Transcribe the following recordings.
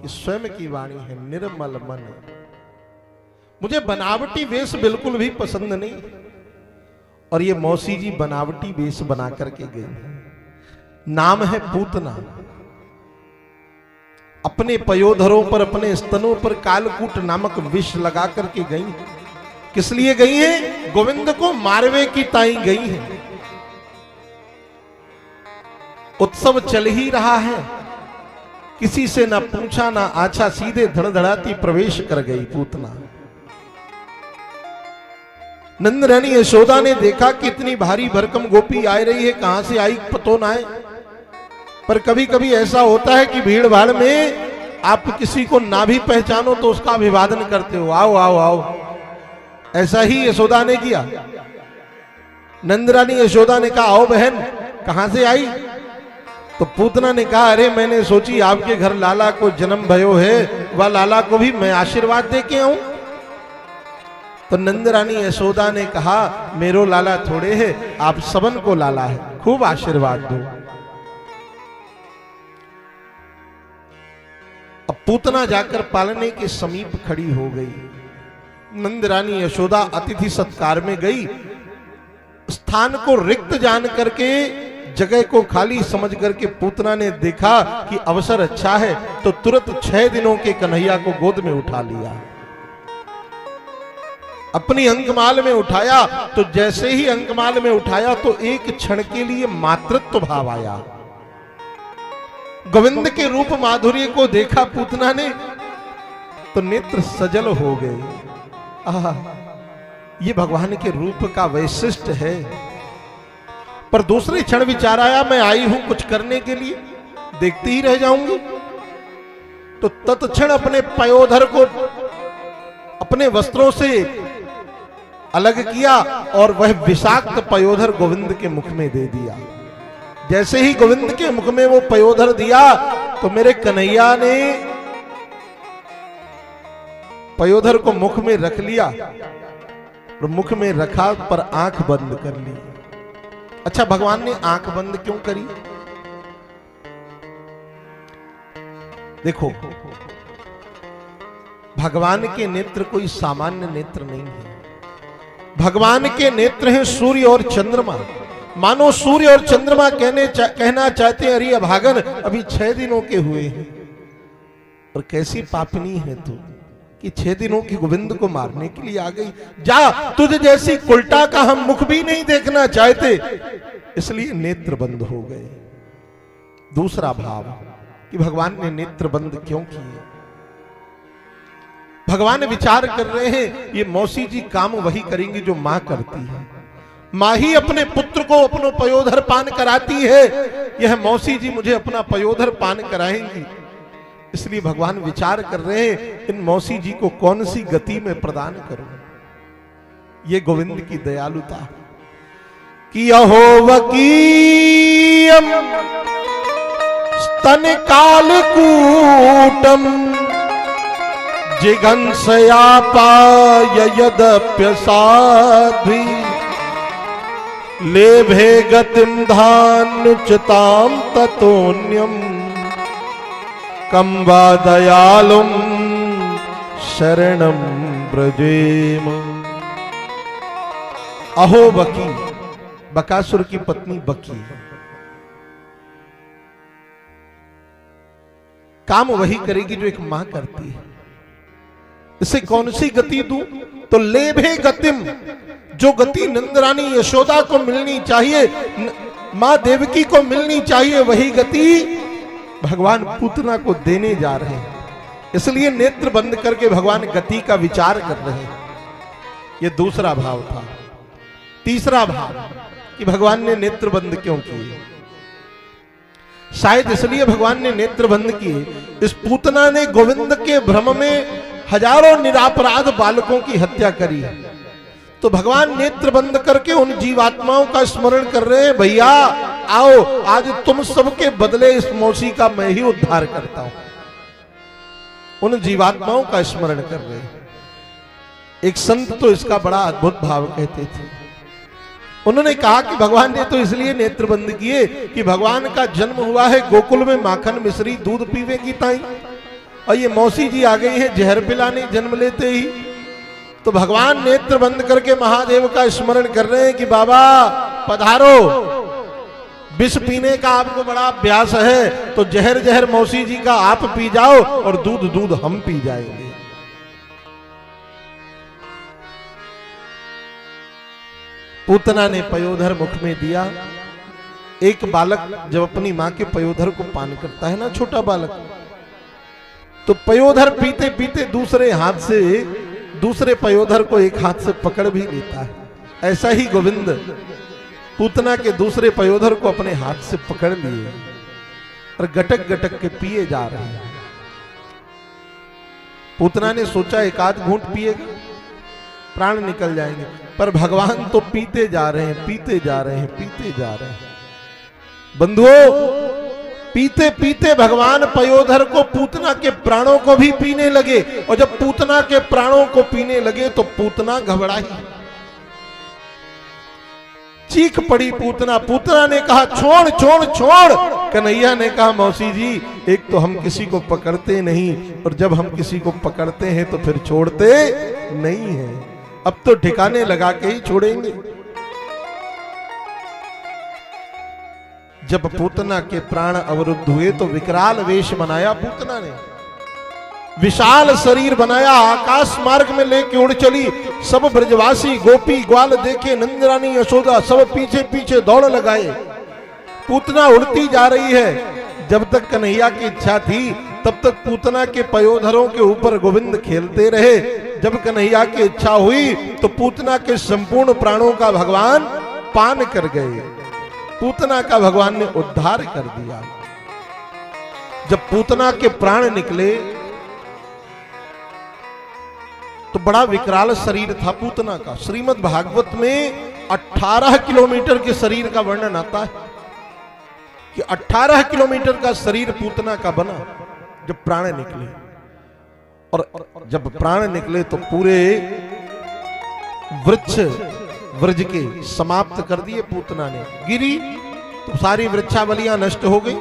की स्वयं की वाणी है, निर्मल मन। मुझे बनावटी वेश बिल्कुल भी पसंद नहीं, और ये मौसी जी बनावटी वेश बना करके गई। नाम है पूतना। अपने पयोधरों पर, अपने स्तनों पर कालकूट नामक विष लगा करके गई। किस लिए गई है? गोविंद को मारवे की ताई गई है। उत्सव चल ही रहा है, किसी से ना पूछा ना आछा, सीधे धड़धड़ाती प्रवेश कर गई पूतना। नंद रानी यशोदा ने देखा कि इतनी भारी भरकम गोपी आ रही है, कहां से आई पतो ना है। पर कभी कभी ऐसा होता है कि भीड़ भाड़ में आप किसी को ना भी पहचानो तो उसका अभिवादन करते हो, आओ आओ आओ। ऐसा ही यशोदा ने किया। नंद रानी यशोदा ने कहा, आओ बहन, कहां से आई? तो पूतना ने कहा, अरे मैंने सोची आपके घर लाला को जन्म भयो है, वह लाला को भी मैं आशीर्वाद दे के आऊं। तो नंद रानी यशोदा ने कहा, मेरो लाला थोड़े है, आप सबन को लाला है, खूब आशीर्वाद दो। अब पूतना जाकर पालने के समीप खड़ी हो गई। नंद रानी यशोदा अतिथि सत्कार में गई। स्थान को रिक्त जान करके, जगह को खाली समझ करके पूतना ने देखा कि अवसर अच्छा है, तो तुरंत 6 दिनों के कन्हैया को गोद में उठा लिया। अपनी अंकमाल में उठाया, तो जैसे ही अंकमाल में उठाया तो एक क्षण के लिए मातृत्व भाव आया। गोविंद के रूप माधुर्य को देखा पूतना ने, तो नेत्र सजल हो गए। ये भगवान के रूप का वैशिष्ट है। पर दूसरे क्षण विचार आया, मैं आई हूं कुछ करने के लिए, देखती ही रह जाऊंगी। तो तत्क्षण अपने पयोधर को अपने वस्त्रों से अलग किया और वह विषाक्त पयोधर गोविंद के मुख में दे दिया। जैसे ही गोविंद के मुख में वो पयोधर दिया, तो मेरे कन्हैया ने पयोधर को मुख में रख लिया, और मुख में रखा पर आंख बंद कर ली। अच्छा, भगवान ने आंख बंद क्यों करी? देखो, भगवान के नेत्र कोई सामान्य नेत्र नहीं है। भगवान के नेत्र हैं सूर्य और चंद्रमा। मानो सूर्य और चंद्रमा कहना चाहते हैं, अरे अभागन, अभी 6 दिनों के हुए हैं, और कैसी पापनी है तू कि 6 दिनों की गोविंद को मारने के लिए आ गई। जा, तुझे जैसी उल्टा का हम मुख भी नहीं देखना चाहते, इसलिए नेत्र बंद हो गए। दूसरा भाव कि भगवान ने नेत्र बंद क्यों किए? भगवान विचार कर रहे हैं, ये मौसी जी काम वही करेंगी जो मां करती है। मां ही अपने पुत्र को अपना पयोधर पान कराती है, यह मौसी जी मुझे अपना पयोधर पान कराएंगी। इसलिए भगवान विचार कर रहे हैं, इन मौसी जी को कौन सी गति में प्रदान करूं। ये गोविंद की दयालुता कि अहोवकीयम स्तन कालकूटम जिघंसयापाय यदप्यसाध्वी लेभे गतिम धानुचताम ततोन्यम कम वा दयालुम शरणम ब्रजेम। अहो बकी, बकासुर की पत्नी बकी, काम वही करेगी जो एक मां करती है। इसे कौन सी गति दूं? तो लेभे गतिम, जो गति नंदरानी यशोदा को मिलनी चाहिए, मां देवकी को मिलनी चाहिए, वही गति भगवान पूतना को देने जा रहे हैं। इसलिए नेत्र बंद करके भगवान गति का विचार कर रहे हैं। यह दूसरा भाव था। तीसरा भाव कि भगवान ने नेत्र बंद क्यों किए? शायद इसलिए भगवान ने नेत्र बंद किए, इस पूतना ने गोविंद के भ्रम में हजारों निरापराध बालकों की हत्या करी है। तो भगवान नेत्र बंद करके उन जीवात्माओं का स्मरण कर रहे हैं, भैया आओ, आज तुम सबके बदले इस मौसी का मैं ही उद्धार करता हूं। उन जीवात्माओं का स्मरण कर रहे हैं। एक संत तो इसका बड़ा अद्भुत भाव कहते थे। उन्होंने कहा कि भगवान ने तो इसलिए नेत्र बंद किए कि भगवान का जन्म हुआ है गोकुल में, माखन मिश्री दूध पीवे की ताई। और ये मौसी जी आ गई है जहर पिलाने जन्म लेते ही। तो भगवान नेत्र बंद करके महादेव का स्मरण कर रहे हैं कि बाबा पधारो, विष पीने का आपको बड़ा अभ्यास है, तो जहर जहर मौसी जी का आप पी जाओ और दूध दूध हम पी जाएंगे। पूतना ने पयोधर मुख में दिया। एक बालक जब अपनी मां के पयोधर को पान करता है ना, छोटा बालक, तो पयोधर पीते पीते दूसरे हाथ से दूसरे पयोधर को एक हाथ से पकड़ भी लेता है। ऐसा ही गोविंद पूतना के दूसरे पयोधर को अपने हाथ से पकड़ लिए और गटक गटक के पिए जा रहे हैं। पूतना ने सोचा एक आध घूंट पिएगा प्राण निकल जाएंगे, पर भगवान तो पीते जा रहे हैं, पीते जा रहे हैं, पीते जा रहे हैं। बंधुओं, पीते पीते भगवान पयोधर को पूतना के प्राणों को भी पीने लगे, और जब पूतना के प्राणों को पीने लगे तो पूतना घबराई, चीख पड़ी पूतना। पूतना ने कहा छोड़ छोड़ छोड़। कन्हैया ने कहा मौसी जी, एक तो हम किसी को पकड़ते नहीं, और जब हम किसी को पकड़ते हैं तो फिर छोड़ते नहीं हैं, अब तो ठिकाने लगा के ही छोड़ेंगे। जब पूतना के प्राण अवरुद्ध हुए तो विकराल वेश बनाया पूतना ने, विशाल शरीर बनाया, आकाश मार्ग में लेके उड़ चली। सब ब्रजवासी गोपी ग्वाल देखे, नंदरानी यशोदा सब पीछे पीछे दौड़ लगाए। पूतना उड़ती जा रही है। जब तक कन्हैया की इच्छा थी तब तक पूतना के पयोधरों के ऊपर गोविंद खेलते रहे। जब कन्हैया की इच्छा हुई तो पूतना के संपूर्ण प्राणों का भगवान पान कर गए। पूतना का भगवान ने उद्धार कर दिया। जब पूतना के प्राण निकले तो बड़ा विकराल शरीर था पूतना का। श्रीमद् भागवत में 18 किलोमीटर के शरीर का वर्णन आता है कि 18 किलोमीटर का शरीर पूतना का बना जब प्राण निकले। और जब प्राण निकले तो पूरे वृक्ष व्रज के समाप्त कर दिए पूतना ने। गिरी तो सारी वृक्षावलियां नष्ट हो गई।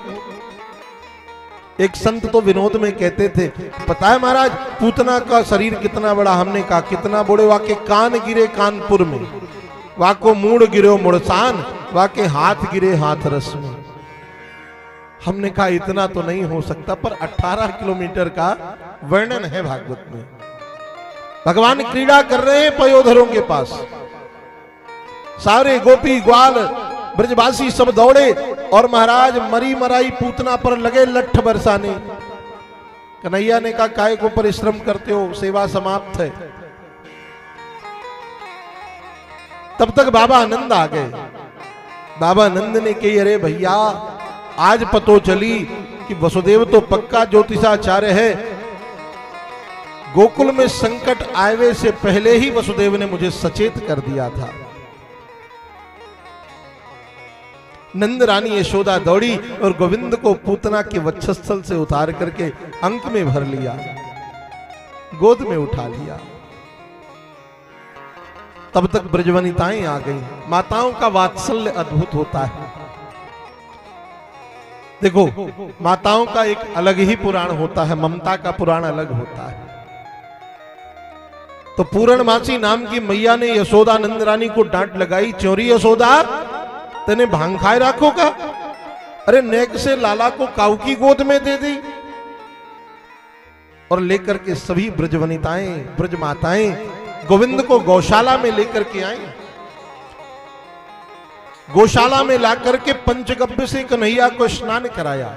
एक संत तो विनोद में कहते थे, पता है महाराज पूतना का शरीर कितना बड़ा? हमने कहा कितना बड़े? वाके कान गिरे कानपुर में, वाको मूड़ गिरे मुड़सान, वाके हाथ गिरे हाथरस में। हमने कहा इतना तो नहीं हो सकता, पर 18 किलोमीटर का वर्णन है भागवत में। भगवान क्रीड़ा कर रहे हैं पयोधरों के पास। सारे गोपी ग्वाल ब्रजवासी सब दौड़े और महाराज मरी मराई पूतना पर लगे लठ बरसाने। कन्हैया ने कहा काय को परिश्रम करते हो, सेवा समाप्त है। तब तक बाबा आनंद आ गए। बाबा आनंद ने कही अरे भैया आज पतो चली कि वसुदेव तो पक्का ज्योतिषाचार्य है। गोकुल में संकट आवे से पहले ही वसुदेव ने मुझे सचेत कर दिया था। नंद रानी यशोदा दौड़ी और गोविंद को पूतना के वक्षस्थल से उतार करके अंक में भर लिया, गोद में उठा लिया। तब तक ब्रजवनिताएं आ गईं। माताओं का वात्सल्य अद्भुत होता है। देखो माताओं का एक अलग ही पुराण होता है, ममता का पुराण अलग होता है। तो पूरणमासी नाम की मैया ने यशोदा नंद रानी को डांट लगाई, चोरी यशोदा तेने भांग खाए राखो का? अरे नेक से लाला को काऊ की गोद में दे दी। और लेकर के सभी ब्रजवनिताएं ब्रज माताएं गोविंद को गौशाला में लेकर के आई। गौशाला में लाकर के पंचगव्य से कन्हैया को स्नान कराया।